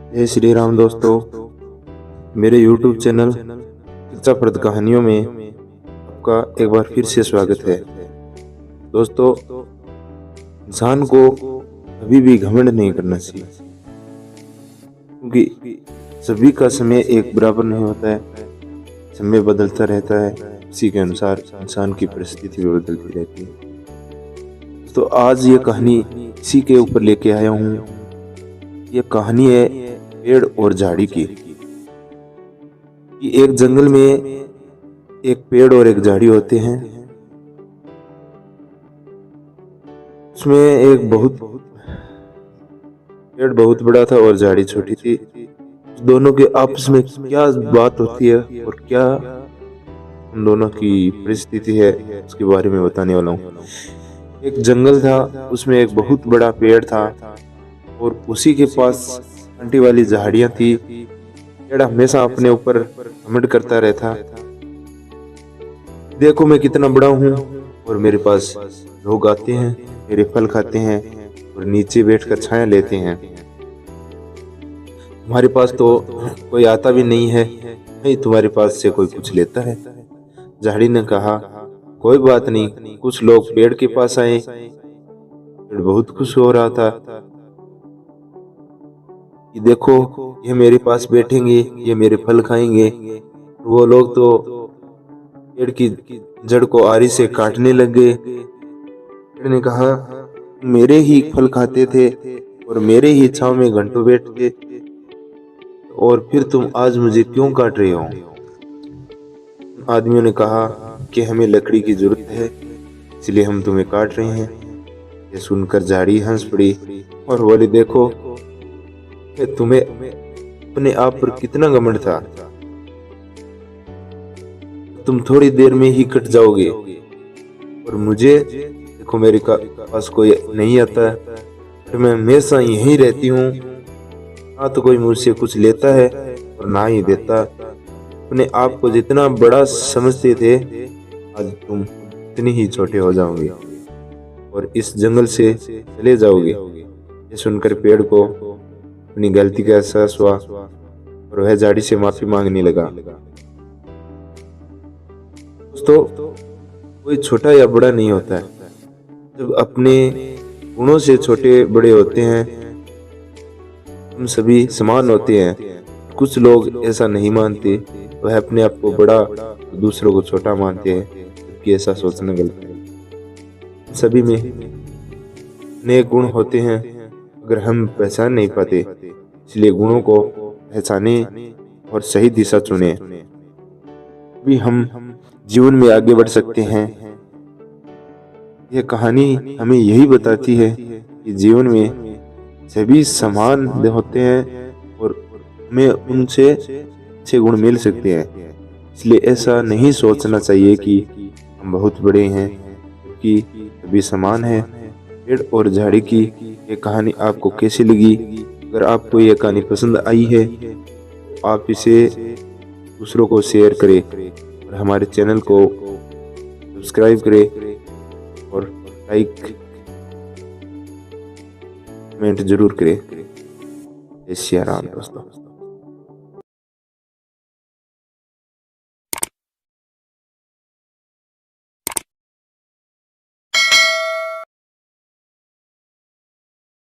जय श्री राम दोस्तों। मेरे YouTube चैनल शिक्षाप्रद कहानियों में आपका एक बार फिर से स्वागत है। दोस्तों, इंसान को कभी भी घमंड नहीं करना चाहिए, क्योंकि सभी का समय एक बराबर नहीं होता है। समय बदलता रहता है, उसी के अनुसार इंसान की परिस्थिति भी बदलती रहती है। तो आज ये कहानी इसी के ऊपर लेके आया हूँ। ये कहानी है पेड़ और झाड़ी की। कि एक जंगल में एक पेड़ और एक झाड़ी होते हैं। उसमें एक पेड़ बहुत बड़ा था और झाड़ी छोटी थी। दोनों के आपस में क्या बात होती है और क्या उन दोनों की परिस्थिति है, उसके बारे में बताने वाला हूँ। एक जंगल था, उसमें एक बहुत बड़ा पेड़ था और उसी के पास कांटे वाली झाड़ियां थी। पेड़ हमेशा अपने ऊपर घमंड करता रहता, देखो मैं कितना बड़ा हूँ और मेरे पास लोग आते हैं, मेरे फल खाते हैं और नीचे बैठकर छाया लेते हैं। तुम्हारे पास तो कोई आता भी नहीं है, नहीं तुम्हारे पास से कोई कुछ लेता है। झाड़ी ने कहा, कोई बात नहीं, कुछ लोग पेड़ के पास आए। पेड़ बहुत खुश हो रहा था कि देखो ये मेरे पास बैठेंगे, ये मेरे फल खाएंगे। वो लोग तो पेड़ की जड़ को आरी से काटने लग गए। पेड़ ने कहा, मेरे ही फल खाते थे और मेरे ही छांव में घंटों बैठते, और फिर तुम आज मुझे क्यों काट रहे हो? आदमियों ने कहा कि हमें लकड़ी की जरूरत है, इसलिए हम तुम्हें काट रहे हैं। ये सुनकर झाड़ी हंस पड़ी और बोली, देखो तुम्हें अपने आप पर कितना घमंड था, तुम थोड़ी देर में ही कट जाओगे और मुझे देखो मेरे पास कोई नहीं आता, फिर मैं हमेशा यहीं रहती हूँ। ना तो कोई मुझसे कुछ लेता है और ना ही देता। अपने आप को जितना बड़ा समझते थे, आज तुम इतनी ही छोटे हो जाओगे और इस जंगल से चले जाओगे। ये सुनकर पेड़ को अपनी गलती का एहसास हुआ और वह झाड़ी से माफी मांगने लगा। दोस्तों, कोई छोटा या बड़ा नहीं होता है। जब अपने गुणों से छोटे बड़े होते हैं, हम सभी समान होते हैं। कुछ लोग ऐसा नहीं मानते, वह अपने आप को बड़ा और दूसरों को छोटा मानते हैं, जबकि ऐसा सोचना गलत है। सभी में नए गुण होते हैं, अगर हम पहचान नहीं पाते, इसलिए गुणों को पहचाने और सही दिशा चुने, भी हम जीवन में आगे बढ़ सकते हैं। यह कहानी हमें यही बताती है कि जीवन में सभी समान होते हैं और हमें उनसे अच्छे गुण मिल सकते हैं। इसलिए ऐसा नहीं सोचना चाहिए कि हम बहुत बड़े हैं, क्योंकि सभी समान हैं। पेड़ और झाड़ी की ये कहानी आपको कैसी लगी? अगर आपको यह कहानी पसंद आई है तो आप इसे दूसरों को शेयर करें और हमारे चैनल को सब्सक्राइब करें और लाइक कमेंट जरूर करें। जय श्री राम दोस्तों।